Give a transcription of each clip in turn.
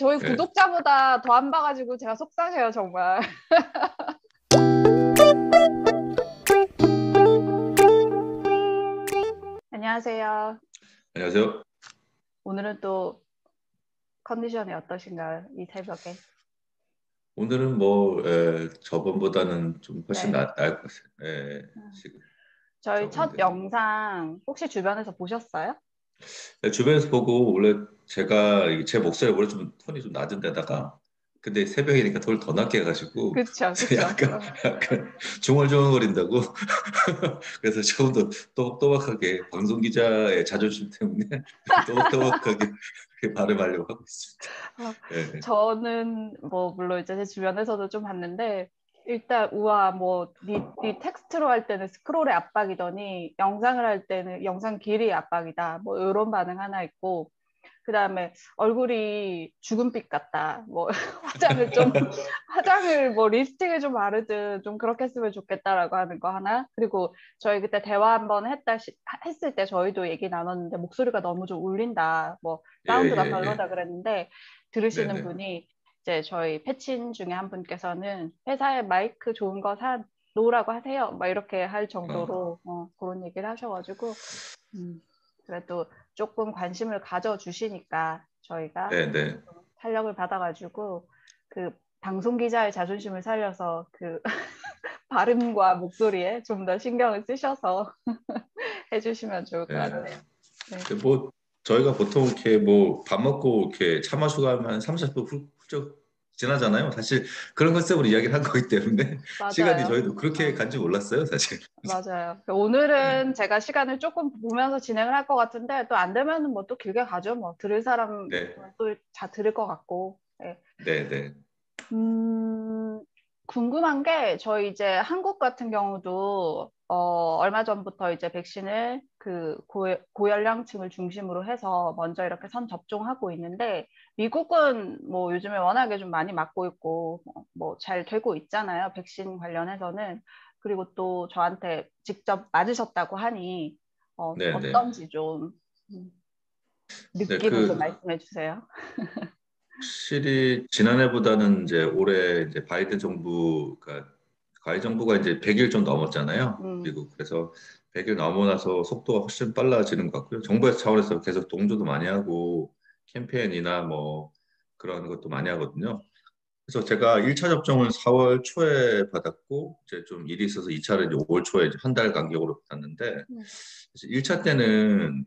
저희 네. 구독자보다 더 안 봐가지고 제가 속상해요, 정말. 안녕하세요. 안녕하세요. 오늘은 또 컨디션이 어떠신가요? 이 새벽에. 오늘은 뭐 저번보다는 좀 훨씬 네. 나을 것 같아요. 음. 지금 저희 첫 적응되는. 영상 혹시 주변에서 보셨어요? 주변에서 보고 원래 제가 제 목소리 원래 좀 톤이 좀 낮은 데다가 근데 새벽이니까 더 낮게 해가지고 그쵸, 그쵸. 약간 중얼중얼거린다고 그래서 조금 더 또박또박하게 방송 기자의 자존심 때문에 또박또박하게 이렇게 발음하려고 하고 있습니다. 어, 예, 저는 뭐 물론 이제 제 주변에서도 좀 봤는데 일단 우와 뭐 니 텍스트로 할 때는 스크롤의 압박이더니 영상을 할 때는 영상 길이의 압박이다. 뭐 이런 반응 하나 있고 그다음에 얼굴이 주근빛 같다. 뭐 화장을 뭐 립스틱을 좀 바르든 좀 그렇게 했으면 좋겠다라고 하는 거 하나. 그리고 저희 그때 대화 한번 했을 때 저희도 얘기 나눴는데 목소리가 너무 좀 울린다. 뭐 예, 사운드가 예, 별로다 예. 그랬는데 들으시는 네네. 분이 이제 저희 패친 중에 한 분께서는 회사에 마이크 좋은 거 사 놓으라고 하세요. 막 이렇게 할 어, 정도로 그런 얘기를 하셔가지고 음, 그래도 조금 관심을 가져주시니까 저희가 네네. 탄력을 받아가지고 그 방송 기자의 자존심을 살려서 그 발음과 목소리에 좀 더 신경을 쓰셔서 해주시면 좋을 것 네. 같아요. 네, 뭐 저희가 보통 이렇게 뭐 밥 먹고 이렇게 차 마시고 하면 한 3, 40분 훌쩍 지나잖아요. 사실 그런 컨셉으로 이야기를 한 거기 때문에 시간이 맞아요. 저희도 그렇게 간지 몰랐어요, 사실. 맞아요. 네. 오늘은 제가 시간을 조금 보면서 진행을 할 것 같은데 또 안 되면은 뭐 또 길게 가죠. 뭐 들을 사람 네. 또 다 들을 것 같고. 네. 네, 네. 음, 궁금한 게 저희 이제 한국 같은 경우도 얼마 전부터 이제 백신을 그 고연령층을 중심으로 해서 먼저 이렇게 선 접종하고 있는데 미국은 뭐 요즘에 워낙에 좀 많이 맞고 있고 뭐 잘 되고 있잖아요. 백신 관련해서는. 그리고 또 저한테 직접 맞으셨다고 하니 네, 네. 어떤지 좀 음, 네, 느낌을 좀 말씀해 주세요. 확실히 지난해보다는 이제 올해 이제 바이든 정부가 바이든 정부가 이제 100일 좀 넘었잖아요. 음, 미국. 그래서 100일 넘어 나서 속도가 훨씬 빨라지는 것 같고요. 정부에서 차원에서 계속 동조도 많이 하고 캠페인이나 뭐 그런 것도 많이 하거든요. 그래서 제가 1차 접종은 4월 초에 받았고 이제 좀 일이 있어서 2차를 이제 5월 초에 한 달 간격으로 받았는데 음, 1차 때는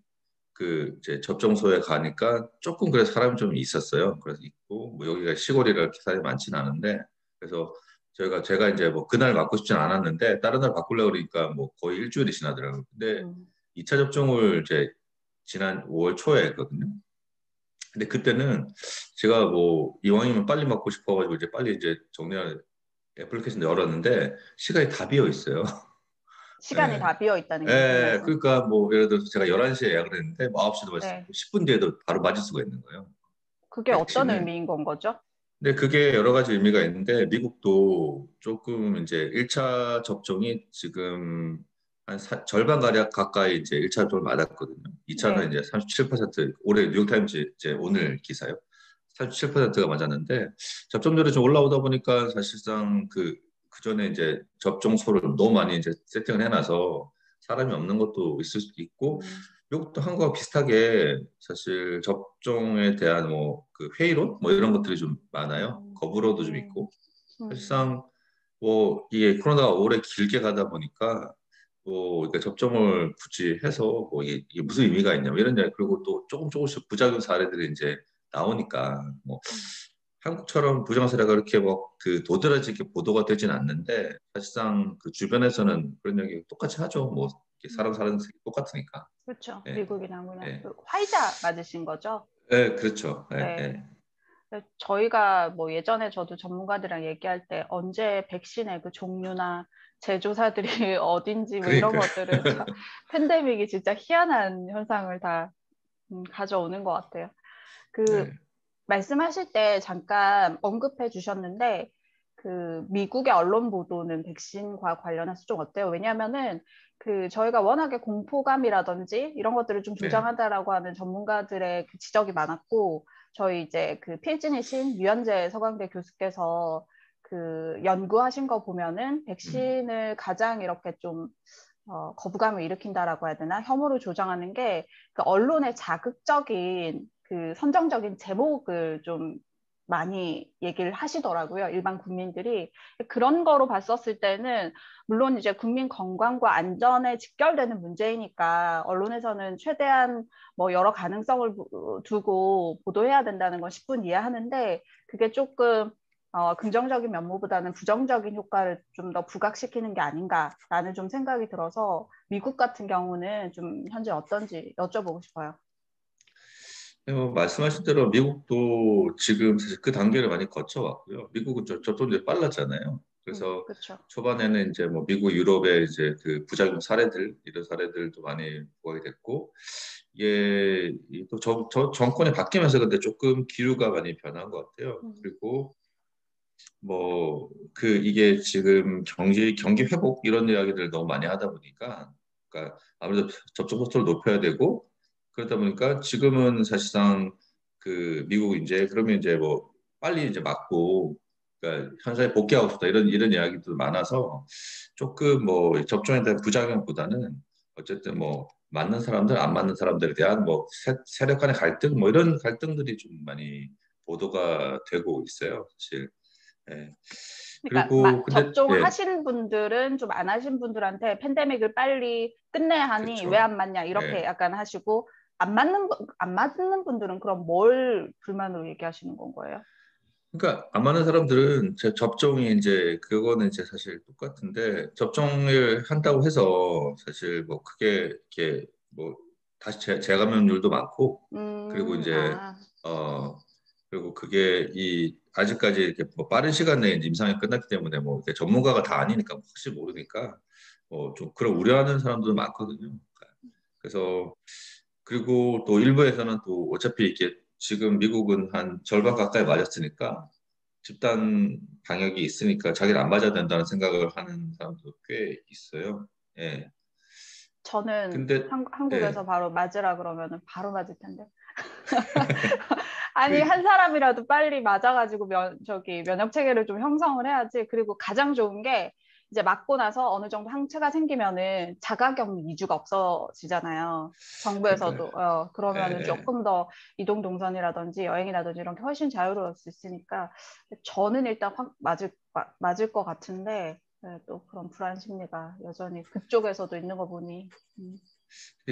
그 이제 접종소에 가니까 조금 그래서 사람이 좀 있었어요. 그래서 있고 뭐 여기가 시골이라 이렇게 사람이 많지는 않은데 그래서 제가 이제 뭐 그날 맞고 싶진 않았는데 다른 날 바꾸려고 그러니까 뭐 거의 일주일이 지나더라고요. 근데 음, 2차 접종을 이제 지난 5월 초에 했거든요. 근데 그때는 제가 뭐 이왕이면 빨리 맞고 싶어가지고 이제 빨리 이제 정리할 애플리케이션 열었는데 시간이 다 비어 있어요. 시간이 예. 다 비어 있다는 게 무슨 예, 말씀? 그러니까 뭐 예를 들어서 제가 11시에 예약을 했는데 뭐 9시도 맞을 수 네. 있고 10분 뒤에도 바로 맞을 수가 있는 거예요. 그게 어떤 백신을. 의미인 건 거죠? 근데 그게 여러 가지 의미가 있는데 미국도 조금 이제 1차 접종이 지금 한 절반 가량 가까이 이제 1차 접종을 맞았거든요. 2차는 네. 이제 37% 올해 뉴욕타임즈 이제 오늘 기사요. 37%가 맞았는데 접종률이 좀 올라오다 보니까 사실상 그 전에 이제 접종소를 너무 많이 이제 세팅을 해놔서 사람이 없는 것도 있을 수도 있고 음, 이것도 한국과 비슷하게 사실 접종에 대한 뭐 그 회의론 뭐 이런 것들이 좀 많아요. 음, 거부로도 좀 음, 있고 음, 사실상 뭐 이게 코로나가 오래 길게 가다 보니까 뭐 그러니까 접종을 굳이 해서 뭐 이게 무슨 의미가 있냐 뭐 이런 그리고 또 조금씩 부작용 사례들이 이제 나오니까 뭐 음, 한국처럼 부정 사례가 그렇게 뭐 그 도드라지게 보도가 되진 않는데 사실상 그 주변에서는 그런 얘기 똑같이 하죠. 뭐 이렇게 사람 음. 사는 게 똑같으니까. 그렇죠. 예, 미국이나 그냥 예, 그 화이자 맞으신 거죠? 예, 그렇죠. 예, 네. 예. 저희가 뭐 예전에 저도 전문가들이랑 얘기할 때 언제 백신의 그 종류나 제조사들이 어딘지 뭐 이런 그러니까. 것들은 참 팬데믹이 진짜 희한한 현상을 다 가져오는 것 같아요. 그 네, 말씀하실 때 잠깐 언급해 주셨는데 그 미국의 언론 보도는 백신과 관련해서 좀 어때요? 왜냐하면은 그 저희가 워낙에 공포감이라든지 이런 것들을 좀 네, 조장하다라고 하는 전문가들의 그 지적이 많았고 저희 이제 그 필진이신 유현재 서강대 교수께서 그 연구하신 거 보면은 음, 백신을 가장 이렇게 좀 거부감을 일으킨다라고 해야 되나? 혐오를 조장하는 게 그 언론의 자극적인 그 선정적인 제목을 좀 많이 얘기를 하시더라고요. 일반 국민들이. 그런 거로 봤었을 때는 물론 이제 국민 건강과 안전에 직결되는 문제이니까 언론에서는 최대한 뭐 여러 가능성을 두고 보도해야 된다는 건 10분 이해하는데 그게 조금 긍정적인 면모보다는 부정적인 효과를 좀 더 부각시키는 게 아닌가라는 좀 생각이 들어서 미국 같은 경우는 좀 현재 어떤지 여쭤보고 싶어요. 말씀하신 대로 미국도 지금 사실 그 단계를 많이 거쳐왔고요. 미국은 저도 이제 빨랐잖아요. 그래서 그렇죠. 초반에는 이제 뭐 미국, 유럽의 이제 그 부작용 사례들, 이런 사례들도 많이 보게 됐고, 이게 또 정권이 바뀌면서 근데 조금 기류가 많이 변한 것 같아요. 그리고 뭐 그 이게 지금 경기 회복 이런 이야기들 너무 많이 하다 보니까 그러니까 아무래도 접종 속도를 높여야 되고 그러다 보니까 지금은 사실상 그 미국 이제 그러면 이제 뭐 빨리 이제 맞고 그러니까 현상에 복귀하고 싶다 이런 이야기도 많아서 조금 뭐 접종에 대한 부작용보다는 어쨌든 뭐 맞는 사람들 안 맞는 사람들에 대한 뭐 세력 간의 갈등 뭐 이런 갈등들이 좀 많이 보도가 되고 있어요 사실. 예. 그러니까 그리고 근데 예, 접종하신 분들은 좀 안 하신 분들한테 팬데믹을 빨리 끝내야 하니 왜 그렇죠. 안 맞냐 이렇게 예. 약간 하시고 안 맞는 분들은 그럼 뭘 불만으로 얘기하시는 건 거예요? 그러니까 안 맞는 사람들은 제 접종이 이제 그거는 이제 사실 똑같은데 접종을 한다고 해서 사실 뭐 크게 이렇게 뭐 다시 재감염률도 많고 그리고 이제 아, 어 그리고 그게 이 아직까지 이렇게 뭐 빠른 시간 내에 이제 임상이 끝났기 때문에 뭐 이렇게 전문가가 다 아니니까 혹시 모르니까 뭐 좀 그런 우려하는 사람들도 많거든요. 그래서 그리고 또 일부에서는 또 어차피 이게 지금 미국은 한 절반 가까이 맞았으니까 집단 방역이 있으니까 자기는 안 맞아야 된다는 생각을 하는 사람도 꽤 있어요. 예. 저는 근데 예. 한국에서 바로 맞으라 그러면은 바로 맞을 텐데. 아니, 그 한 사람이라도 빨리 맞아가지고 면역 체계를 좀 형성을 해야지. 그리고 가장 좋은 게 이제 맞고 나서 어느 정도 항체가 생기면은 자가격리 2주가 없어지잖아요. 그러니까 정부에서도 예, 그러면은 예. 조금 더 이동 동선이라든지 여행이라든지 이런 게 훨씬 자유로울 수 있으니까 저는 일단 확 맞을 것 같은데 또 그런 불안 심리가 여전히 그쪽에서도 있는 거 보니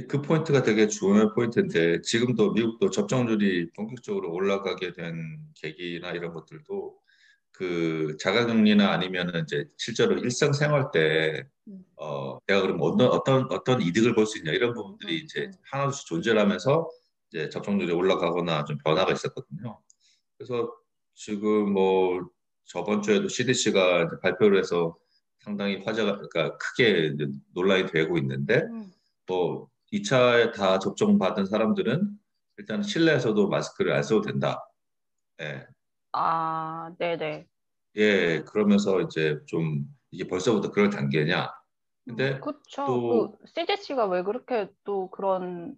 그 포인트가 되게 중요한 포인트인데 지금도 미국도 접종률이 본격적으로 올라가게 된 계기나 이런 것들도 그 자가격리나 아니면은 이제 실제로 일상생활 때 음, 내가 그럼 어떤 이득을 볼 수 있냐 이런 부분들이 음, 이제 음, 하나둘씩 존재를 하면서 이제 접종률이 올라가거나 좀 변화가 있었거든요. 그래서 지금 뭐 저번 주에도 CDC가 발표를 해서 상당히 화제가 그러니까 크게 이제 논란이 되고 있는데 음. 뭐 2차에 다 접종받은 사람들은 일단 실내에서도 마스크를 안 써도 된다. 예. 아, 네네. 예, 그러면서 이제 좀 이게 벌써부터 그럴 단계냐. 근데 그쵸. 그 또 CDC가 왜 그렇게 또 그러니까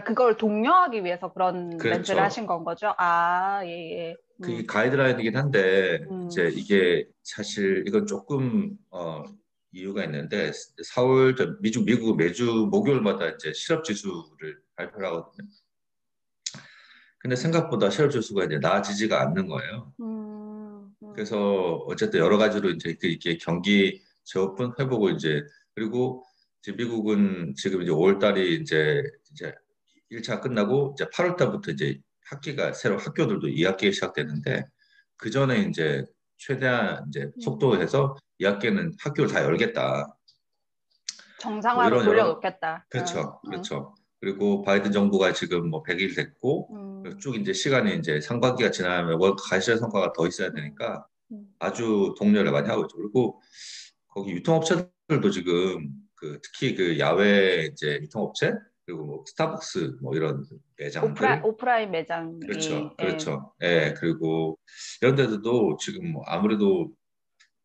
그걸 독려하기 위해서 그런 멘트를 그렇죠. 하신 건 거죠? 아, 예, 예. 그게 가이드라인이긴 한데 이제 음, 이게 사실 이건 조금 이유가 있는데 4월 미국 매주 목요일마다 이제 실업 지수를 발표를 하거든요. 근데 생각보다 실업 지수가 이제 나아지지가 않는 거예요. 음, 음, 그래서 어쨌든 여러 가지로 이제 이게 경기 재오픈 회복을 이제 그리고 이제 미국은 지금 이제 5월 달이 이제 1차 끝나고 이제 8월 달부터 이제 학기가 새로 학교들도 2학기가 시작되는데 그 전에 이제 최대한 이제 음. 속도해서 2학기는 학교를 다 열겠다. 뭐 정상화로 이런 여러 돌려놓겠다. 그렇죠. 그렇죠. 그리고 바이든 정부가 지금 뭐 100일 됐고 음, 쭉 이제 시간이 이제 상반기가 지나면 월 가시적 성과가 더 있어야 음, 되니까 음. 아주 독려를 많이 하고 있죠. 그리고 거기 유통업체들도 지금 그 특히 그 야외 이제 유통업체 그리고 뭐 스타벅스 뭐 이런 매장들 오프라인 매장이, 그렇죠. 예. 그렇죠. 예, 그리고 이런 데들도 지금 뭐 아무래도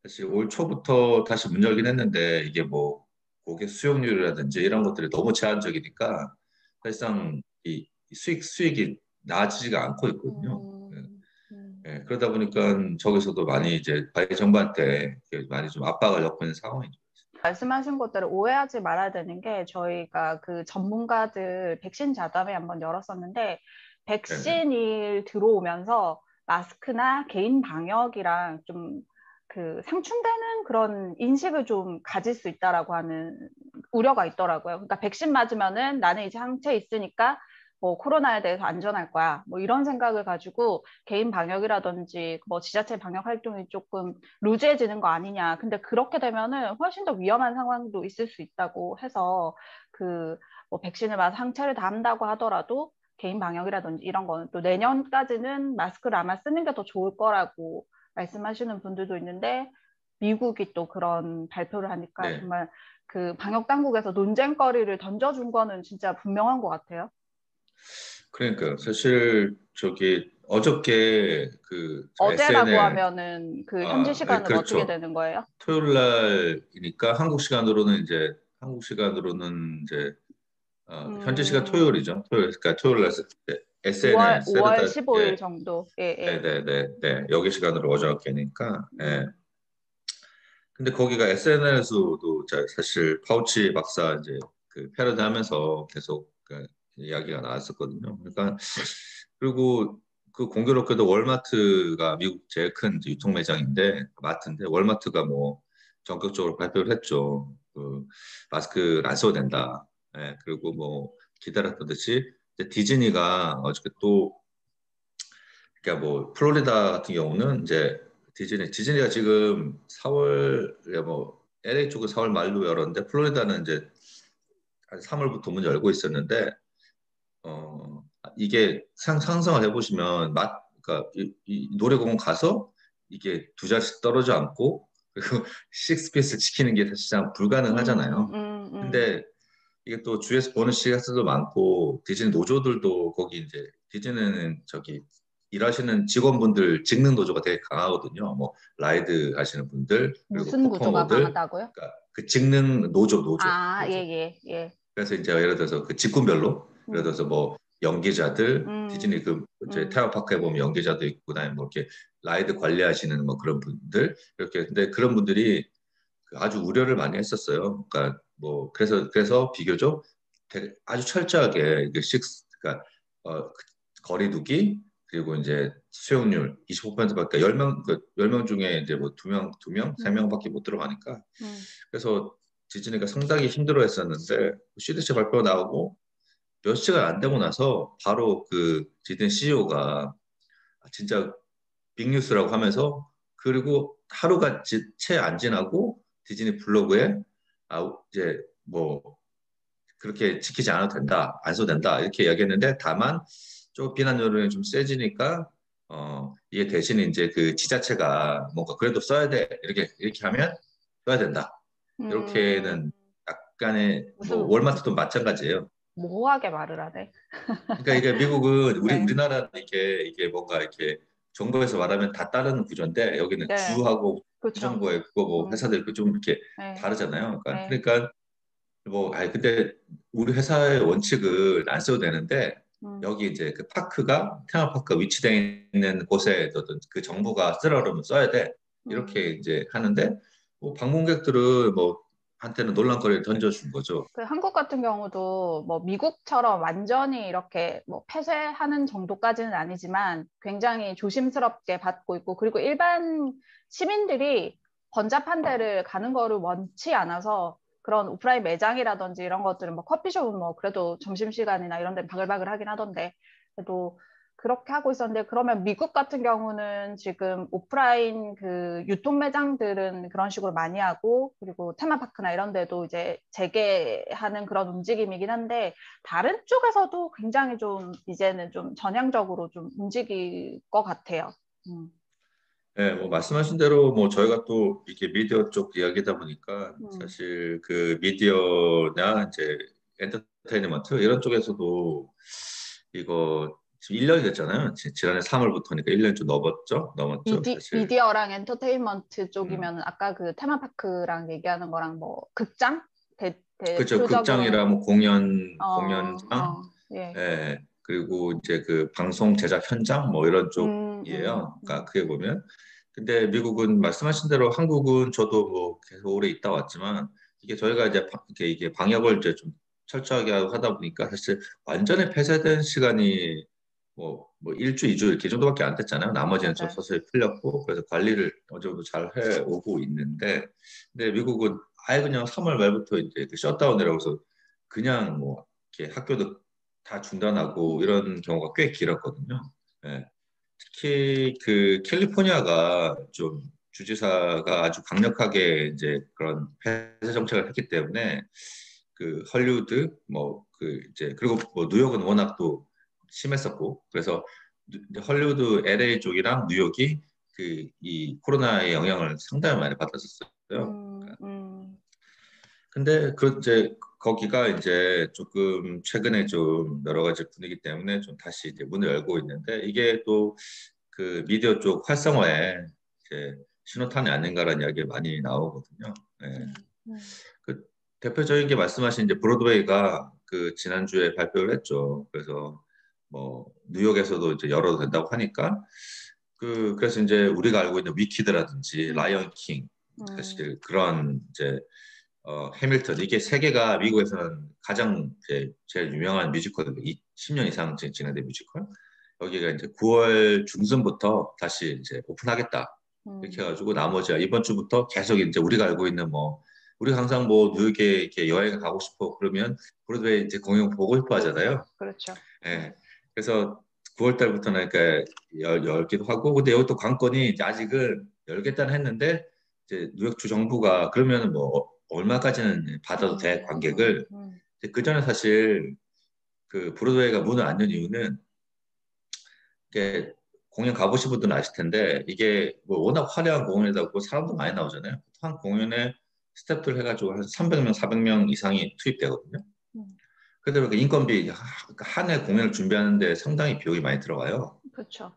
사실 올 초부터 다시 문 열긴 했는데 이게 뭐 고객 수용률이라든지 이런 것들이 너무 제한적이니까 사실상 이 수익이 나아지지가 않고 있거든요. 음, 음. 예, 그러다 보니까 저기서도 많이 이제 바이든 정부한테 많이 좀 압박을 넣고 있는 상황이죠. 말씀하신 것대로 오해하지 말아야 되는 게 저희가 그 전문가들 백신 자담회 한번 열었었는데 네네. 백신이 들어오면서 마스크나 개인 방역이랑 좀 그 상충되는 그런 인식을 좀 가질 수 있다라고 하는 우려가 있더라고요. 그러니까 백신 맞으면은 나는 이제 항체 있으니까 뭐 코로나에 대해서 안전할 거야. 뭐 이런 생각을 가지고 개인 방역이라든지 뭐 지자체 방역 활동이 조금 루즈해지는 거 아니냐. 근데 그렇게 되면은 훨씬 더 위험한 상황도 있을 수 있다고 해서 그 뭐 백신을 맞아 항체를 다 한다고 하더라도 개인 방역이라든지 이런 거는 또 내년까지는 마스크를 아마 쓰는 게 더 좋을 거라고 말씀하시는 분들도 있는데 미국이 또 그런 발표를 하니까 네. 정말 그 방역 당국에서 논쟁거리를 던져준 거는 진짜 분명한 것 같아요. 그러니까 사실 저기 어저께 그 어제라고 SNL 하면은 그 현지 예, 시간은 어떻게 그렇죠. 되는 거예요? 토요일 날이니까 한국 시간으로는 이제 현지 시간 음, 토요일이죠. 토요일 그러니까 토요일 날 SNL 5월 세르다 15일 예, 정도. 예, 예. 네네네 여기 시간으로 어저께니까 예. 음, 근데 거기가 SNL에서도 사실 파우치 박사 이제 그 패러디 하면서 계속 그 이야기가 나왔었거든요. 그러니까 그리고 그 공교롭게도 월마트가 미국 제일 큰 유통 매장인데 마트인데 월마트가 뭐 전격적으로 발표를 했죠. 그 마스크를 안 써도 된다. 예, 그리고 뭐 기다렸던 듯이 이제 디즈니가 어저께 또 그러니까 뭐 플로리다 같은 경우는 이제 디즈니가 지금 4월 뭐 LA 쪽은 4월 말로 열었는데 플로리다는 이제 한 3월부터 문 열고 있었는데 어 이게 상상을 해보시면 그러니까 이 놀이공원 가서 이게 두 자릿수 떨어져 않고 그리고 식스피스 지키는 게 사실상 음, 불가능하잖아요. 음, 음, 근데 이게 또 주에서 보는 시각들도 많고 디즈니 노조들도 거기 이제 디즈니는 저기 일하시는 직원분들 직능 노조가 되게 강하거든요. 뭐 라이드 하시는 분들 그리고 무슨 구조가 퍼포머들 강하다고요? 그러니까 그 직능 노조 아, 예, 노조. 예, 예. 그래서 이제 예를 들어서 그 직군별로 예를 음, 들어서 뭐 연기자들 음, 디즈니 그 이제 음, 테마파크에 보면 연기자도 있고 그다음에 뭐 이렇게 라이드 관리하시는 뭐 그런 분들 이렇게 근데 그런 분들이 그 아주 우려를 많이 했었어요. 그러니까 뭐 그래서 비교적 아주 철저하게 그 그러니까 그 거리두기 그리고 이제 수용률 25%밖에 10명 그 10명 중에 이제 뭐 두 명, 세 음, 명밖에 못 들어가니까 음, 그래서 디즈니가 상당히 힘들어했었는데 CDC 발표가 나오고 몇 시간 안 되고 나서 바로 그 디즈니 CEO가 진짜 빅뉴스라고 하면서 그리고 하루가 채 안 지나고 디즈니 블로그에 이제 뭐 그렇게 지키지 않아도 된다, 안 써도 된다 이렇게 이야기했는데 다만 좀 비난 여론이 좀 세지니까 이게 대신 이제 그 지자체가 뭔가 그래도 써야 돼 이렇게 하면 써야 된다 음, 이렇게는 약간의 뭐 무슨, 월마트도 마찬가지예요. 모호하게 말을 하네. 그러니까 이게 미국은 네, 우리나라는 이게 뭔가 이렇게 정부에서 말하면 다 따르는 구조인데 여기는 네, 주하고 그렇죠. 주정부에 그거 뭐 회사들 그 좀 이렇게 네, 다르잖아요. 그러니까, 네, 그러니까 뭐 아니 근데 우리 회사의 원칙을 안 써도 되는데 음, 여기 이제 그 테마파크가 위치되어 있는 곳에 어떤 그 정부가 쓰라 그러면 써야 돼. 이렇게 음. 이제 하는데 뭐 방문객들은 뭐 한테는 논란거리를 던져준 거죠. 그 한국 같은 경우도 뭐 미국처럼 완전히 이렇게 뭐 폐쇄하는 정도까지는 아니지만 굉장히 조심스럽게 받고 있고 그리고 일반 시민들이 번잡한 데를 가는 거를 원치 않아서 그런 오프라인 매장이라든지 이런 것들은 뭐 커피숍은 뭐 그래도 점심시간이나 이런 데는 바글바글 하긴 하던데 그래도 그렇게 하고 있었는데 그러면 미국 같은 경우는 지금 오프라인 그 유통 매장들은 그런 식으로 많이 하고 그리고 테마파크나 이런 데도 이제 재개하는 그런 움직임이긴 한데 다른 쪽에서도 굉장히 좀 이제는 좀 전향적으로 좀 움직일 것 같아요. 음, 네, 뭐 말씀하신 대로 뭐 저희가 또 이렇게 미디어 쪽 이야기다 보니까 음. 사실 그 미디어나 이제 엔터테인먼트 이런 쪽에서도 이거 지금 1년이 됐잖아요. 지난해 3월부터니까 1년 좀 넘었죠, 사실. 미디어랑 엔터테인먼트 음. 쪽이면 아까 그 테마파크랑 얘기하는 거랑 뭐 극장? 그렇죠. 대표적으로는 극장이라 뭐 공연장, 예. 예. 그리고 이제 그 방송 제작 현장 뭐 이런 음, 음, 쪽이에요. 그러니까 그게 보면 근데 미국은 말씀하신 대로 한국은 저도 뭐 계속 오래 있다 왔지만 이게 저희가 이제 이게 방역을 이제 좀 철저하게 하다 보니까 사실 완전히 폐쇄된 시간이 뭐 일주, 이주 이렇게 정도밖에 안 됐잖아요. 나머지는 좀 맞아요. 서서히 풀렸고 그래서 관리를 어느 정도 잘 해오고 있는데 근데 미국은 아예 그냥 3월 말부터 이제 그 셧다운이라고 해서 그냥 뭐 이렇게 학교도 다 중단하고 이런 경우가 꽤 길었거든요. 예. 특히 그 캘리포니아가 좀 주지사가 아주 강력하게 이제 그런 폐쇄 정책을 했기 때문에 그 헐리우드 뭐 그 이제 그리고 뭐 뉴욕은 워낙 또 심했었고 그래서 이제 헐리우드 LA 쪽이랑 뉴욕이 그 이 코로나의 영향을 상당히 많이 받았었어요. 음, 음, 근데 그 이제 거기가 이제 조금 최근에 좀 여러 가지 분위기 때문에 좀 다시 이제 문을 열고 있는데 이게 또 그 미디어 쪽 활성화에 이제 신호탄이 아닌가라는 이야기가 많이 나오거든요. 예. 음, 음, 그 대표적인 게 말씀하신 이제 브로드웨이가 그 지난주에 발표를 했죠. 그래서 뭐 뉴욕에서도 이제 열어도 된다고 하니까 그래서 이제 우리가 알고 있는 위키드라든지 음, 라이언 킹 음, 사실 그런 이제 해밀턴 이게 세 개가 미국에서는 가장 이제 제일 유명한 뮤지컬 10년 이상 진행된 뮤지컬 여기가 이제 9월 중순부터 다시 이제 오픈하겠다 이렇게 음, 해가지고 나머지 이번 주부터 계속 이제 우리가 알고 있는 뭐 우리가 항상 뭐 뉴욕에 이렇게 여행 가고 싶어 그러면 브로드웨이 이제 공연 보고 싶어 하잖아요. 그렇죠. 예. 그래서 9월 달부터는 그러니까 열기도 하고 근데 여기 또 관건이 이제 아직은 열겠다는 했는데 이제 뉴욕주 정부가 그러면은 뭐 얼마까지는 받아도 돼 관객을 그 전에 사실 그 브로드웨이가 문을 안 연 이유는 이게 공연 가보신 분들은 아실 텐데 이게 뭐 워낙 화려한 공연이다 보고 사람도 많이 나오잖아요. 한 공연에 스태프들 해가지고 한 300명, 400명 이상이 투입되거든요. 음, 그런데 그 인건비 한 해 공연을 준비하는데 상당히 비용이 많이 들어가요. 그렇죠.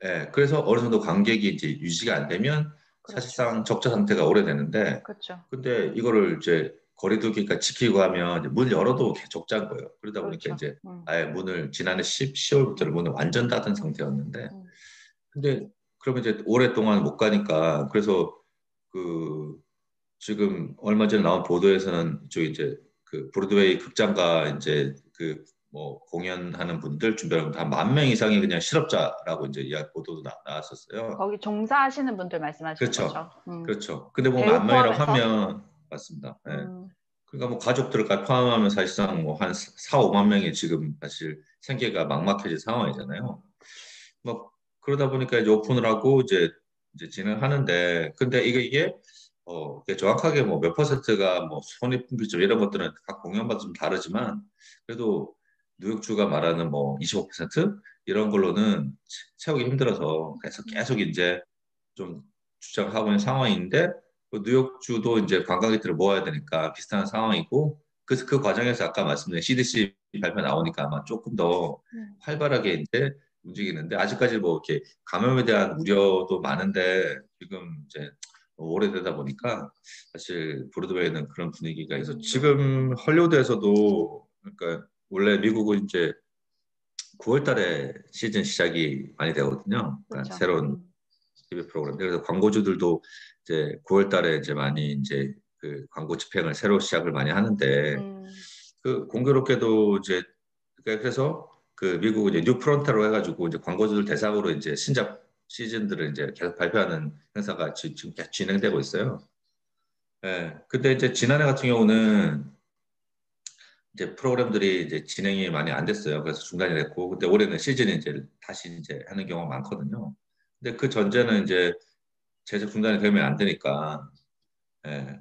예, 그래서 어느 정도 관객이 이제 유지가 안 되면 그렇죠. 사실상 적자 상태가 오래되는데, 그렇죠. 근데 이거를 이제 거리두기가 지키고 하면 이제 문 열어도 적자인 거예요. 그러다 보니까 그렇죠. 이제 아예 문을 지난해 10월부터는 문을 완전 닫은 상태였는데, 음, 근데 그러면 이제 오랫동안 못 가니까 그래서 그 지금 얼마 전에 나온 보도에서는 저 이제 그 브로드웨이 극장가 이제 그 뭐 공연하는 분들 준비하는 한 10,000명 이상이 그냥 실업자라고 이제 이야기 보도도 나왔었어요. 거기 종사하시는 분들 말씀하시는 그렇죠. 거죠. 그렇죠. 근데 뭐 배우 10,000명이라고 포함해서. 하면 맞습니다. 예. 음, 그러니까 뭐 가족들까지 포함하면 사실상 뭐 한 4, 5만 명이 지금 사실 생계가 막막해진 상황이잖아요. 그렇죠. 뭐 그러다 보니까 이제 오픈을 하고 이제 진행하는데 근데 이게 이게 정확하게 뭐 몇 퍼센트가 뭐 손익분기점 이런 것들은 각 공연마다 좀 다르지만 그래도 뉴욕주가 말하는 뭐 25% 이런 걸로는 채우기 힘들어서 계속 이제 좀 주장하고 있는 상황인데 그 뉴욕주도 이제 관광객들을 모아야 되니까 비슷한 상황이고 그래서 그 과정에서 아까 말씀드린 CDC 발표 나오니까 아마 조금 더 음, 활발하게 이제 움직이는데 아직까지 뭐 이렇게 감염에 대한 우려도 많은데 지금 이제 오래되다 보니까 사실 브로드웨이는 그런 분위기가 있어 지금 헐리우드에서도 그러니까 원래 미국은 이제 9월 달에 시즌 시작이 많이 되거든요. 그러니까 그렇죠. 새로운 TV 프로그램. 그래서 광고주들도 이제 9월 달에 이제 많이 이제 그 광고 집행을 새로 시작을 많이 하는데 음, 그 공교롭게도 이제 그래서 그 미국 이제 뉴 프론트로 해가지고 이제 광고주들 대상으로 이제 신작 시즌들을 이제 계속 발표하는 행사가 지금 계속 진행되고 있어요. 예. 근데 이제 지난해 같은 경우는 이제 프로그램들이 이제 진행이 많이 안 됐어요. 그래서 중단이 됐고, 근데 올해는 시즌이 이제 다시 이제 하는 경우가 많거든요. 근데 그 전제는 이제 제작 중단이 되면 안 되니까, 예.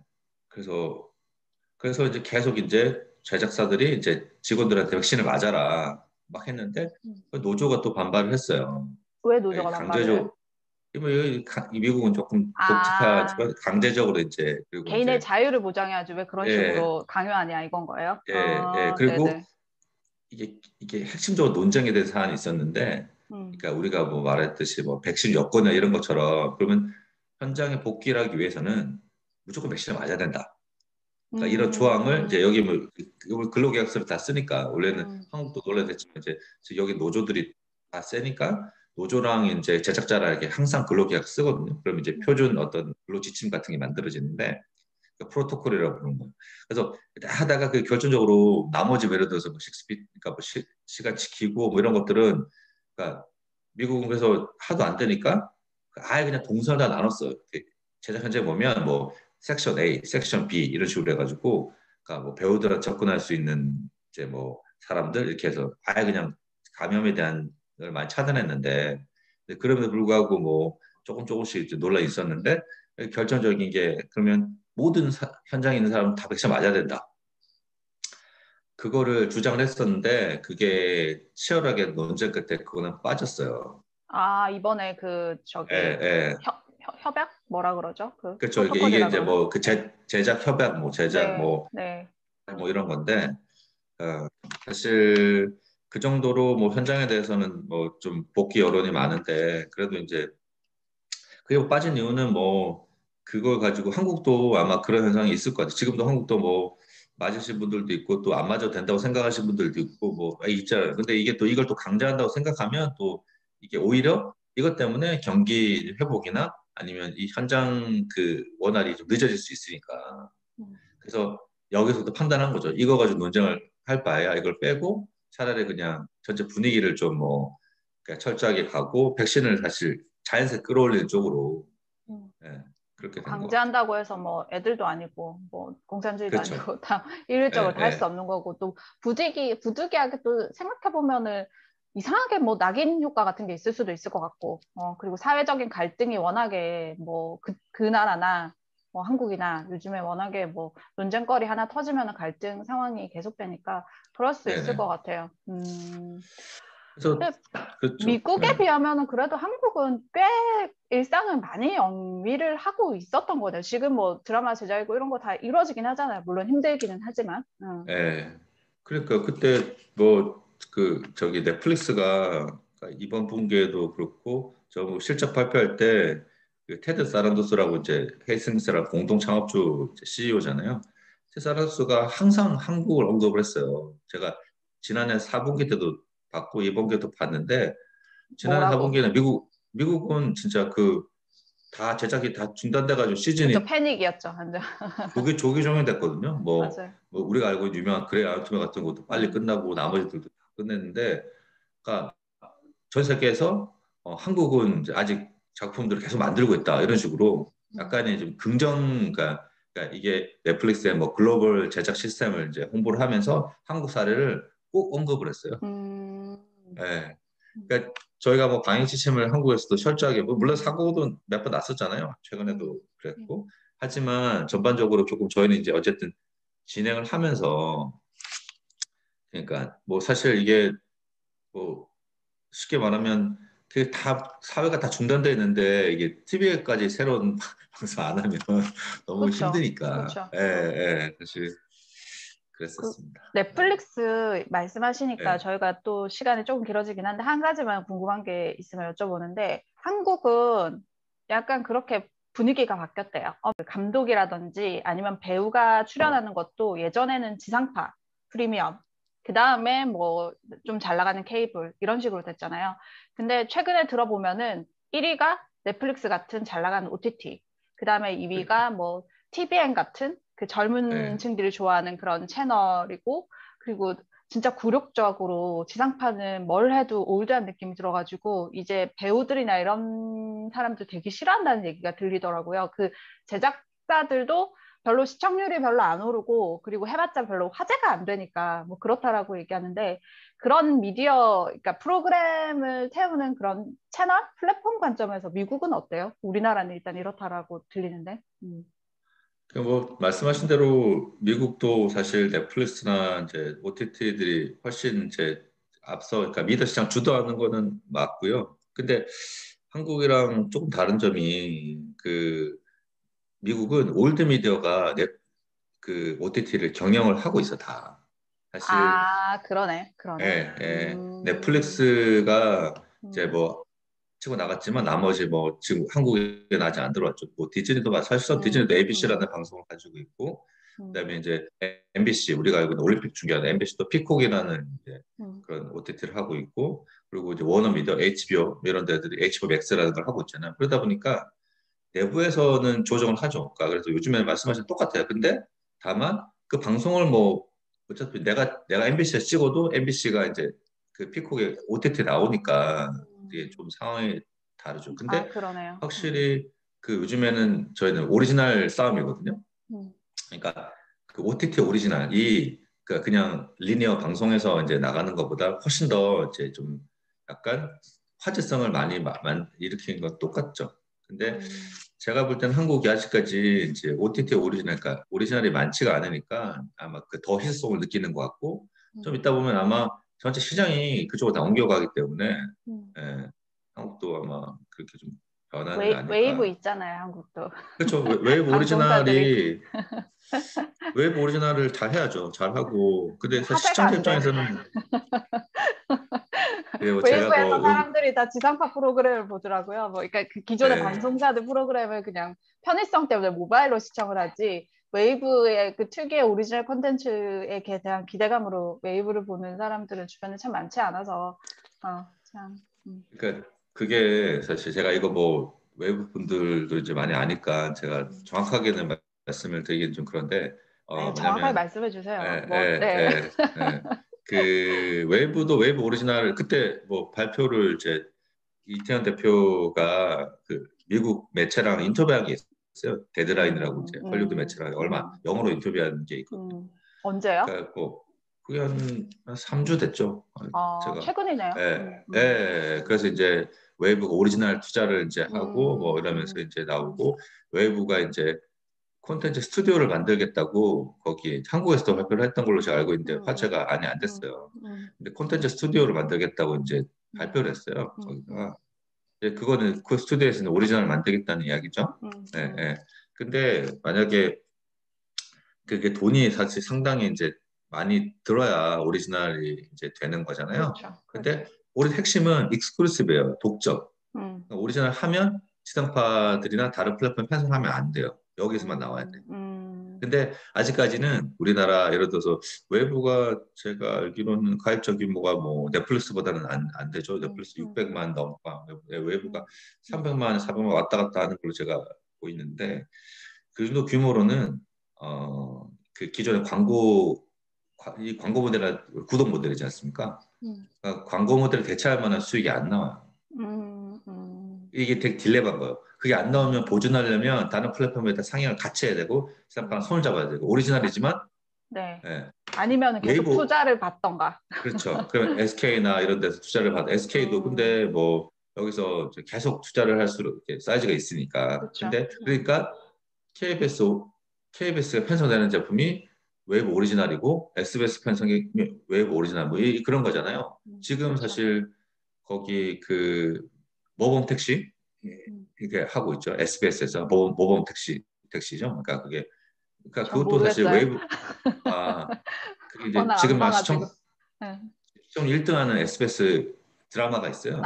그래서 이제 계속 이제 제작사들이 이제 직원들한테 백신을 맞아라 막 했는데 음. 그 노조가 또 반발을 했어요. 왜 예, 노조가 반발을 해요? 강제적 뭐 이 미국은 조금 아, 독특하지만 강제적으로 이제 그리고 개인의 이제 자유를 보장해야지 왜 그런 예, 식으로 강요하냐 이건 거예요? 예. 아, 그리고 네네. 이게 핵심적으로 논쟁에 대한 사안이 있었는데, 음, 그러니까 우리가 뭐 말했듯이 뭐 백신 여권이나 이런 것처럼 그러면 현장에 복귀를 하기 위해서는 무조건 백신을 맞아야 된다. 그러니까 이런 조항을 이제 음, 여기 뭐 근로계약서를 다 쓰니까 원래는 음, 한국도 논란됐지만 이제 여기 노조들이 다 쓰니까 노조랑 이제 제작자랑 이렇게 항상 근로계약 쓰거든요. 그럼 이제 음. 표준 어떤 근로 지침 같은 게 만들어지는데 그 프로토콜이라고 부르는 거예요. 그래서 하다가 그 결정적으로 나머지 예를 들어서 뭐 식스피 그러니까 뭐 시간 지키고 뭐 이런 것들은 그러니까 미국은 그래서 하도 안 되니까 아예 그냥 동사를 다 나눴어요. 제작 현재 보면 뭐 섹션 A, 섹션 B 이런 식으로 해가지고 그러니까 뭐 배우들한테 접근할 수 있는 이제 뭐 사람들 이렇게 해서 아예 그냥 감염에 대한 걸 많이 차단했는데 그럼에도 불구하고 뭐 조금씩 이제 논란이 있었는데 결정적인 게 그러면 모든 현장에 있는 사람은 다 백신 맞아야 된다. 그거를 주장을 했었는데 그게 치열하게 논쟁 끝에 그거는 빠졌어요. 아, 이번에 그, 예, 저기, 예. 협약? 뭐라 그러죠? 그, 그렇죠. 이게 프로토콜이라 이제 그러나? 뭐 그 네. 제작 협약, 뭐 제작 네, 뭐 네. 이런 건데 사실 그 정도로 뭐 현장에 대해서는 뭐 좀 복귀 여론이 많은데 그래도 이제 그게 뭐 빠진 이유는 뭐 그걸 가지고 한국도 아마 그런 현상이 있을 것 같아요. 지금도 한국도 뭐 맞으신 분들도 있고 또 안 맞아도 된다고 생각하시는 분들도 있고 뭐 있잖아요. 근데 이게 또 이걸 또 강제한다고 생각하면 또 이게 오히려 이것 때문에 경기 회복이나 아니면 이 현장 그 원활이 좀 늦어질 수 있으니까. 음. 그래서 여기서도 판단한 거죠. 이거 가지고 논쟁을 할 바에야 이걸 빼고 차라리 그냥 전체 분위기를 좀 뭐 철저하게 가고 백신을 사실 자연스레 끌어올리는 쪽으로 음. 예, 그렇게 된 것 같아요. 강제한다고 해서 뭐 애들도 아니고 뭐 공산주의도 그렇죠. 아니고 다 예, 일률적으로 다 할 수 예, 없는 거고 또 부득이하게 또 생각해 보면은 이상하게 뭐 낙인 효과 같은 게 있을 수도 있을 것 같고 그리고 사회적인 갈등이 워낙에 뭐 그 나라나 뭐 한국이나 요즘에 워낙에 뭐 논쟁거리 하나 터지면은 갈등 상황이 계속되니까 그럴 수 있을 네네. 것 같아요. 그래서 근데 그렇죠. 미국에 예. 비하면은 그래도 한국은 꽤 일상을 많이 영위를 하고 있었던 거네요. 지금 뭐 드라마 제작이고 이런 거 다 이루어지긴 하잖아요. 물론 힘들기는 하지만. 예. 그러니까 그때 뭐 그 저기 넷플릭스가 이번 분기에도 그렇고 저 실적 발표할 때그 테드 사란도스라고 이제 헤이싱스랑 공동 창업주 CEO잖아요. 테드 사란도스가 항상 한국을 언급을 했어요. 제가 지난해 4분기 때도 봤고 이번 기에도 봤는데 지난해 뭐라고? 4분기에는 미국은 진짜 그 다 제작이 다 중단돼가지고 그쵸, 시즌이 패닉이었죠, 완전. 조기 종료됐거든요. 맞아요. 뭐 우리가 알고 있는 유명한 그레이 아나토미 같은 것도 빨리 음, 끝나고 나머지들도 다 끝냈는데, 그러니까 전 세계에서 한국은 이제 아직 작품들을 계속 만들고 있다 이런 식으로 음, 약간의 좀 그러니까 이게 넷플릭스의 뭐 글로벌 제작 시스템을 이제 홍보를 하면서 한국 사례를 꼭 언급을 했어요. 음, 예. 그러니까 저희가 뭐 방역 지침을 한국에서도 철저하게 물론 사고도 몇 번 났었잖아요. 음, 최근에도 그랬고. 하지만 전반적으로 조금 저희는 이제 어쨌든 진행을 하면서 그러니까 뭐 사실 이게 뭐 쉽게 말하면 그게 다 사회가 다 중단돼 있는데 이게 TV에까지 새로운 방송 안 하면 너무 그쵸, 힘드니까. 그쵸. 예, 예. 사실 그 그랬었습니다. 네. 넷플릭스 말씀하시니까 네. 저희가 또 시간이 조금 길어지긴 한데 한 가지만 궁금한 게 있으면 여쭤보는데 한국은 약간 그렇게 분위기가 바뀌었대요. 그 감독이라든지 아니면 배우가 출연하는 것도 예전에는 지상파, 프리미엄, 그 다음에 뭐 좀 잘 나가는 케이블 이런 식으로 됐잖아요. 근데 최근에 들어보면은 1위가 넷플릭스 같은 잘 나가는 OTT, 그 다음에 2위가 뭐 TVN 같은 그 젊은 네. 층들이 좋아하는 그런 채널이고, 그리고 진짜 굴욕적으로 지상파는 뭘 해도 올드한 느낌이 들어가지고 이제 배우들이나 이런 사람들 되게 싫어한다는 얘기가 들리더라고요. 그 제작자들도 별로 시청률이 별로 안 오르고 그리고 해봤자 별로 화제가 안 되니까 뭐 그렇다라고 얘기하는데 그런 미디어, 그러니까 프로그램을 태우는 그런 채널, 플랫폼 관점에서 미국은 어때요? 우리나라는 일단 이렇다라고 들리는데. 뭐 말씀하신 대로 미국도 사실 넷플릭스나 이제 OTT들이 훨씬 이제 앞서 그러니까 미디어 시장 주도하는 거는 맞고요. 근데 한국이랑 조금 다른 점이 그 미국은 올드 미디어가 그 OTT를 경영을 하고 있어 다. 사실 아, 그러네, 그러네. 예, 예. 넷플릭스가 이제 음, 뭐 치고 나갔지만 나머지 뭐 지금 한국에 아직 안 들어왔죠. 뭐 디즈니도 사실상 음, 디즈니도 음, ABC라는 방송을 가지고 있고 그다음에 이제 MBC 우리가 알고 있는 올림픽 중계하는 MBC도 피콕이라는 이제 그런 OTT를 하고 있고 그리고 이제 워너미디어, HBO 이런 데들이 HBO 맥스라는 걸 하고 있잖아요. 그러다 보니까 내부에서는 조정을 하죠. 그러니까 그래서 요즘에 말씀하신 똑같아요. 근데 다만 그 방송을 뭐 어차피 내가 MBC에 찍어도 MBC가 이제 그 피콕에 OTT 나오니까 이게 좀 상황이 다르죠. 아, 근데 그러네요. 확실히 그 요즘에는 저희는 오리지널 싸움이거든요. 음, 그러니까 그 OTT 오리지널이 그냥 리니어 방송에서 이제 나가는 것보다 훨씬 더 이제 좀 약간 화제성을 많이 일으키는 건 똑같죠. 근데 음, 제가 볼 때는 한국이 아직까지 이제 OTT 오리지널, 그러니까 오리지널이 많지가 않으니까 아마 그 더 희소성을 느끼는 것 같고 좀 음, 이따 보면 아마 전체 시장이 그쪽으로 다 옮겨가기 때문에 음. 예, 한국도 아마 그렇게 좀 변하는 게 웨이브 아닐까. 있잖아요, 한국도. 그렇죠. 웨이브 방송사들이. 오리지널이 웹 오리지널을 잘 해야죠. 잘 하고. 근데 사실 화제가 시청자 안 돼. 입장에서는 그뭐 제가 뭐 웨이브에서 사람들이 다 지상파 프로그램을 보더라고요. 뭐, 그러니까 그 기존의 예, 방송사들 프로그램을 그냥 편의성 때문에 모바일로 시청을 하지. 웨이브의 그 특유의 오리지널 콘텐츠에 대한 기대감으로 웨이브를 보는 사람들은 주변에 참 많지 않아서, 참. 그러니까 그게 사실 제가 이거 뭐 외부 분들도 이제 많이 아니까 제가 음. 정확하게는 말씀을 드리긴 좀 그런데 아니, 정확하게 뭐냐면 말씀해 예, 주세요. 뭐, 예, 네. 예, 예. 그 외부도 외부 오리지널 그때 뭐 발표를 이제 이태원 대표가 그 미국 매체랑 인터뷰한 게 있어요. 데드라인이라고 이제 헐리우드 매체랑 얼마 영어로 인터뷰한 게 있거든요. 언제요? 그러니까 뭐 그게 한 3주 됐죠. 제가 최근이네요. 예, 예. 그래서 이제 웨이브가 오리지널 투자를 이제 하고 뭐 이러면서 이제 음, 나오고 웨이브가 이제 콘텐츠 스튜디오를 만들겠다고 거기 한국에서도 발표를 했던 걸로 제가 알고 있는데 음, 화제가 아니 안 음, 됐어요. 음, 근데 콘텐츠 스튜디오를 만들겠다고 이제 음, 발표를 했어요. 음, 거기가. 그거는 그 스튜디오에서는 오리지널을 만들겠다는 이야기죠. 음, 예, 예. 근데 만약에 그게 돈이 사실 상당히 이제 많이 들어야 오리지널이 이제 되는 거잖아요. 그렇죠, 그렇죠. 근데 우리 핵심은 익스클루시브예요. 독점. 음, 그러니까 오리지널 하면 지상파들이나 다른 플랫폼 편성하면 안 돼요. 여기서만 나와야 돼. 음, 음, 근데 아직까지는 우리나라 예를 들어서 외부가 제가 알기로는 가입자 규모가 뭐 넷플릭스보다는 안 되죠. 음, 넷플릭스 음, 600만 넘고 외부가 음, 음, 300만, 400만 왔다 갔다 하는 걸로 제가 보고 있는데 그 정도 규모로는 그 기존의 이 광고 모델은 구독 모델이지 않습니까? 음, 그러니까 광고 모델을 대체할 만한 수익이 안 나와요. 음, 음, 이게 되게 딜레마인 거예요. 그게 안 나오면 보존하려면 다른 플랫폼에다 상영을 같이 해야 되고 시작하는 음. 손을 잡아야 되고 오리지널이지만 네. 예, 아니면 계속 웨이브 투자를 받던가. 그렇죠. 그러면 SK나 이런 데서 투자를 받아 SK도 음, 근데 뭐 여기서 이제 계속 투자를 할수록 이렇게 사이즈가 있으니까 그렇죠. 근데 그러니까 KBS KBS가 편성되는 제품이 웨이브 오리지널이고 SBS 편성이 웨이브 오리지널 뭐 그런 거잖아요. 지금 그렇죠. 사실 거기 그 모범 택시 음, 이게 하고 있죠. SBS에서 모범 택시죠. 그러니까 그게 그러니까 전 그것도 사실 모르겠어요. 웨이브 아 그게 이제 워낙 안 지금 봐가지고. 네. 시청 1등하는 SBS 드라마가 있어요.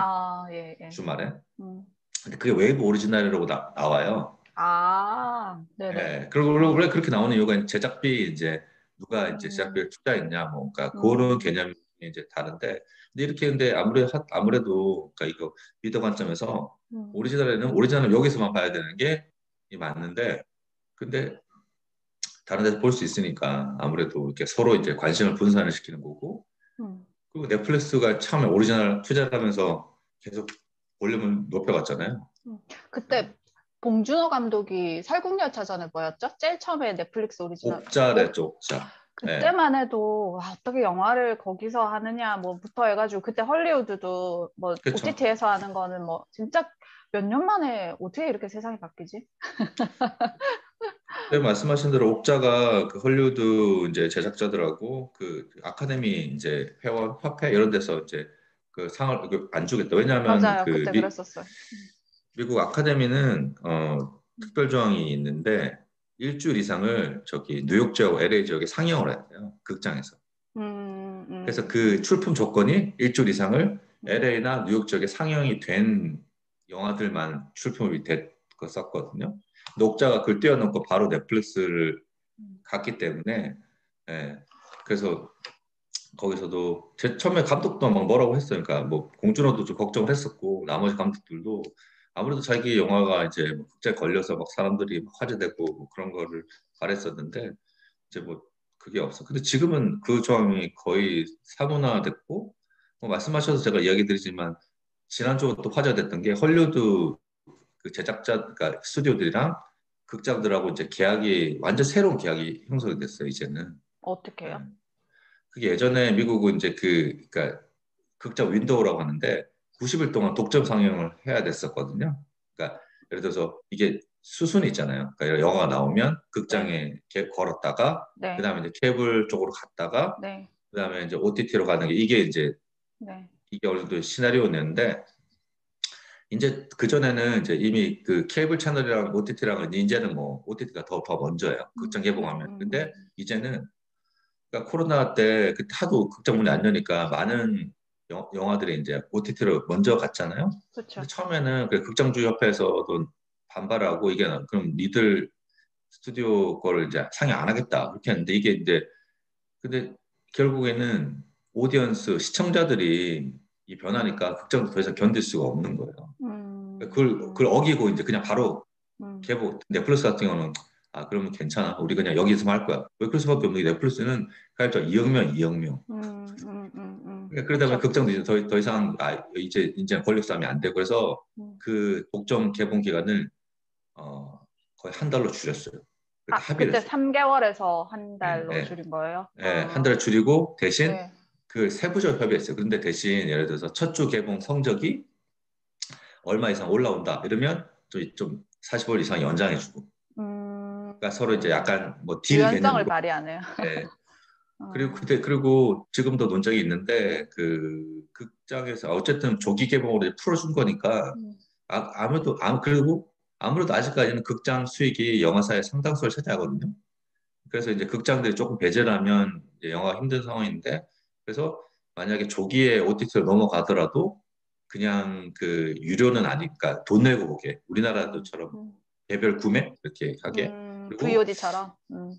예, 예. 주말에. 음. 근데 그게 웨이브 오리지널이라고 나와요. 네네. 예. 그리고 원래 그렇게 나오는 이유가 제작비 이제 누가 이제 음, 제작비를 투자했냐 뭐 그러니까 그런 음, 개념이 이제 다른데 근데 이렇게 근데 아무래도 그러니까 이거 리더 관점에서 음, 오리지널은 여기서만 봐야 되는 게 맞는데 근데 다른 데서 볼 수 있으니까 아무래도 이렇게 서로 이제 관심을 분산을 시키는 거고 음. 그리고 넷플릭스가 처음에 오리지널 투자를 하면서 계속 볼륨을 높여갔잖아요. 음. 네. 그때 봉준호 감독이 설국열차전을 뭐였죠? 제일 처음에 넷플릭스 오리지널. 옥자랬죠, 옥자. 네. 그때만 해도 어떻게 영화를 거기서 하느냐 뭐부터 해가지고 그때 헐리우드도 뭐 그렇죠. OTT에서 하는 거는 뭐 진짜 몇 년 만에 어떻게 이렇게 세상이 바뀌지? 네, 말씀하신 대로 옥자가 그 헐리우드 이제 제작자들하고 그 아카데미 이제 회원 협회 이런 데서 이제 그 상을 안 주겠다. 왜냐하면 맞아요. 그때 그랬었어요. 미국 아카데미는 음, 특별 조항이 있는데 일주일 이상을 저기 뉴욕 지역, LA 지역에 상영을 해야 돼요. 극장에서. 음, 그래서 음, 그 출품 조건이 일주일 이상을 음, LA나 뉴욕 지역에 상영이 된 영화들만 출품이 됐었거든요. 녹자가 그걸 뛰어넘고 바로 넷플릭스를 갔기 때문에 예, 그래서 거기서도 제 처음에 감독도 막 뭐라고 했어요. 그러니까 뭐 공준호도 좀 걱정을 했었고 나머지 감독들도 아무래도 자기 영화가 이제 뭐 극제에 걸려서 막 사람들이 막 화제되고 뭐 그런 거를 바랬었는데 이제 뭐 그게 없어. 근데 지금은 그 조항이 거의 사문화됐고 뭐 말씀하셔서 제가 이야기 드리지만 지난주 또 화제가 됐던 게 헐리우드 그 제작자 그러니까 스튜디오들이랑 극장들하고 이제 계약이 완전 새로운 계약이 형성이 됐어요. 이제는. 어떻게 예. 해요? 그게 예전에 미국은 이제 그러니까 극장 윈도우라고 하는데 90일 동안 독점 상영을 해야 됐었거든요. 그러니까 예를 들어서 이게 수순이 있잖아요. 그러니까 영화가 나오면 네, 극장에 걸었다가 네, 그다음에 이제 케이블 쪽으로 갔다가 네, 그다음에 이제 OTT로 가는 게 이게 이제 네. 이게 어느 정도 시나리오였는데 이제 그전에는 이제 이미 그 케이블 채널이랑 OTT랑은 이제는 뭐 OTT가 더 먼저예요. 극장 개봉하면. 근데 이제는 그러니까 코로나 때 그때 하도 극장 문이 안 여니까 많은 영화들이 이제 OTT로 먼저 갔잖아요. 근데 그렇죠. 처음에는 그 극장주 협회에서도 반발하고 이게 그럼 니들 스튜디오 거를 이제 상영 안 하겠다 그렇게 했는데 이게 이제 근데 결국에는 오디언스 시청자들이 이 변하니까 극장도 더 이상 견딜 수가 없는 거예요. 그걸 어기고 이제 그냥 바로 음, 개봉 넷플릭스 같은 경우는 아 그러면 괜찮아 우리 그냥 여기서만 할 거야 왜 그럴 수밖에 없는 게 넷플릭스는 가입자 2억 명 2억 명 그러다 보니 그렇죠. 극장도 이제 더 이상 이제 권력 싸움이 안 되고 그래서 음. 그 독점 개봉 기간을 거의 한 달로 줄였어요. 그렇게 아, 합의를 그때 했어요. 3개월에서 한 예, 달로 예, 줄인 거예요? 예, 한 달을 줄이고 대신 네. 그 세부적 협의했어요. 그런데 대신 예를 들어서 첫 주 개봉 성적이 얼마 이상 올라온다 이러면 좀 40월 이상 연장해주고 음, 그러니까 서로 이제 약간 뭐 딜 유연성을 개념으로 발휘하네요. 예, 어, 그리고 지금도 논쟁이 있는데 그 극장에서 어쨌든 조기 개봉으로 이제 풀어준 거니까 음, 그리고 아무래도 아직까지는 극장 수익이 영화사의 상당수를 차지하거든요. 그래서 이제 극장들이 조금 배제를 하면 이제 영화가 힘든 상황인데 그래서 만약에 조기에 OTT로 넘어가더라도 그냥 그 유료는 아니까 돈 내고 보게 우리나라도처럼 음, 개별 구매 이렇게 하게 그리고 VOD처럼.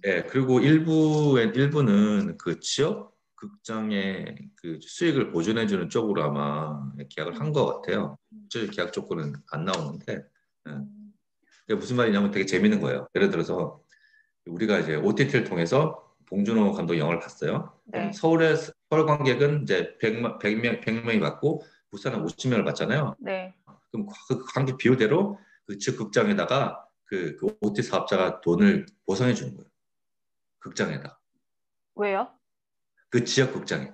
예, 그리고 일부는 그 지역 극장의 그 수익을 보존해주는 쪽으로 아마 계약을 한 음, 것 같아요. 실제 계약 조건은 안 나오는데, 예. 음, 그게 무슨 말이냐면 되게 재밌는 거예요. 예를 들어서 우리가 이제 OTT를 통해서 봉준호 감독 영화를 봤어요. 그럼 네, 서울 관객은 이제 100명이 받고 부산은 50명을 받잖아요. 네. 그럼 그 관객 비율대로 그 즉 극장에다가 그 OTT 사업자가 돈을 보상해 주는 거예요. 극장에다. 왜요? 그 지역 극장에.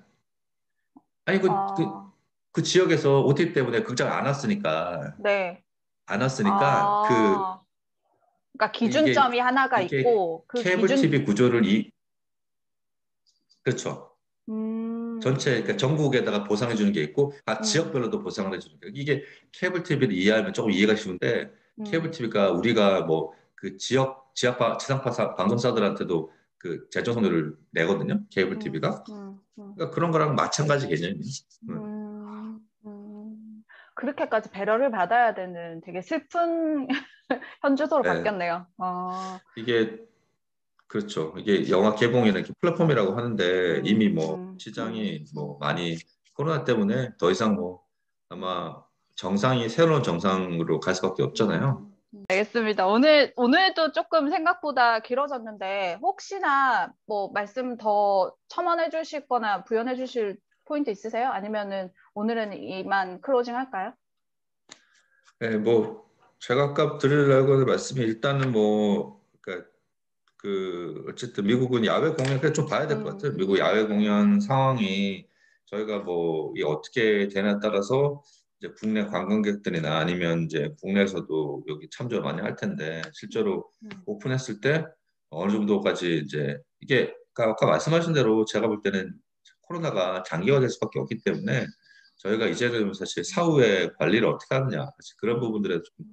아니 아, 그 지역에서 OTT 때문에 극장 네. 안 왔으니까 아, 그러니까 이게 기준점이 하나가 이게 있고 그 케이블 기준, TV 구조를 그렇죠. 전체 그러니까 음, 전국에다가 보상해 주는 게 있고 각 음, 지역별로도 보상을 해 주는 게 이게 케이블 TV를 이해하면 조금 이해가 쉬운데 케이블 음, TV가 우리가 뭐 그 지상파 방송사들한테도 그 재조선료를 내거든요. 케이블 음, TV가. 음, 음, 그러니까 그런 거랑 마찬가지 개념이에요. 음. 음, 그렇게까지 배려를 받아야 되는 되게 슬픈 현주소로 네. 바뀌었네요. 어, 이게 그렇죠. 이게 영화 개봉이나 이렇게 플랫폼이라고 하는데 이미 음, 뭐 음, 음, 시장이 뭐 많이 코로나 때문에 더 이상 뭐 아마 정상이 새로운 정상으로 갈 수밖에 없잖아요. 알겠습니다. 오늘도 조금 생각보다 길어졌는데, 혹시나 뭐 말씀 더 첨언해 주실 거나 부연해 주실 포인트 있으세요? 아니면은 오늘은 이만 클로징 할까요? 네, 뭐 제가 아까 드리려고 하는 말씀이 일단은 뭐 그러니까 그 어쨌든 미국은 야외 공연 좀 봐야 될 것 같아요. 미국 야외 공연 상황이 저희가 뭐 이 어떻게 되냐에 따라서 이제 국내 관광객들이나 아니면 이제 국내에서도 여기 참조를 많이 할 텐데 실제로 음, 오픈했을 때 어느 정도까지 이제 이게 아까 말씀하신 대로 제가 볼 때는 코로나가 장기화될 수밖에 없기 때문에 저희가 이제는 사실 사후에 관리를 어떻게 하느냐 사실 그런 부분들에 좀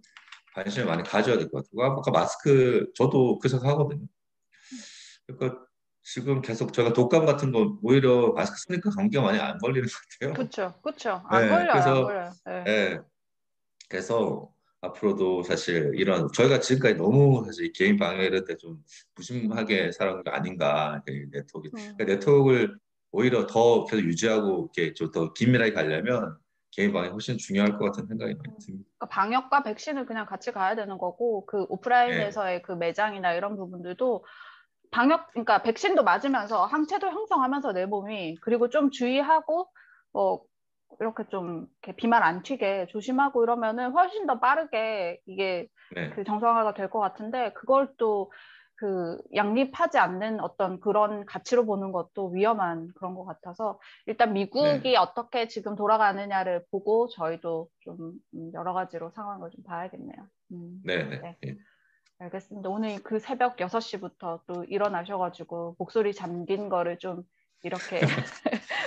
관심을 많이 가져야 될 것 같아요. 아까 마스크 저도 그 생각하거든요. 그러니까 지금 계속 제가 독감 같은 거 오히려 마스크 쓰니까 감기가 많이 안 걸리는 것 같아요. 그쵸, 그쵸. 안 네, 걸려요, 안 그래서 걸려요. 네. 예, 그래서 앞으로도 사실 이런 저희가 지금까지 너무 사실 개인 방해 이럴 때 좀 무심하게 살아온 게 아닌가 이 네트워크 음. 그러니까 네트워크를 오히려 더 계속 유지하고 이렇게 좀 더 긴밀하게 가려면 개인 방해 훨씬 중요할 것 같은 생각이 많이 듭니다. 그러니까 방역과 백신을 그냥 같이 가야 되는 거고 그 네, 오프라인에서의 그 매장이나 이런 부분들도 방역, 그러니까 백신도 맞으면서 항체도 형성하면서 내 몸이 그리고 좀 주의하고 어 이렇게 좀 이렇게 비말 안 튀게 조심하고 이러면은 훨씬 더 빠르게 이게 네, 그 정상화가 될 것 같은데 그걸 또 그 양립하지 않는 어떤 그런 가치로 보는 것도 위험한 그런 것 같아서 일단 네, 미국이 어떻게 지금 돌아가느냐를 보고 저희도 좀 여러 가지로 상황을 좀 봐야겠네요. 네, 네. 네. 예. 알겠습니다. 오늘 그 새벽 6시부터 또 일어나셔가지고 목소리 잠긴 거를 좀 이렇게 네,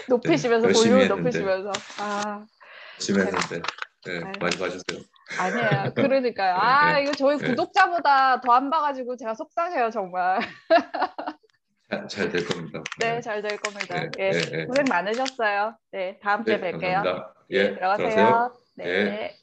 높이시면서 열심히 볼륨을 했는데 높이시면서 아 열심히 제가 했는데 네, 아유, 많이 봐주세요. 아니에요. 그러니까요. 예, 아 예, 이거 저희 예. 구독자보다 더 안 봐가지고 제가 속상해요 정말. 잘 될 겁니다. 네, 네, 잘 될 예, 겁니다. 예, 예, 예. 고생 많으셨어요. 네, 다음 주에 네, 뵐게요. 감사합니다. 예, 예, 들어가세요. 들어가세요. 예. 네.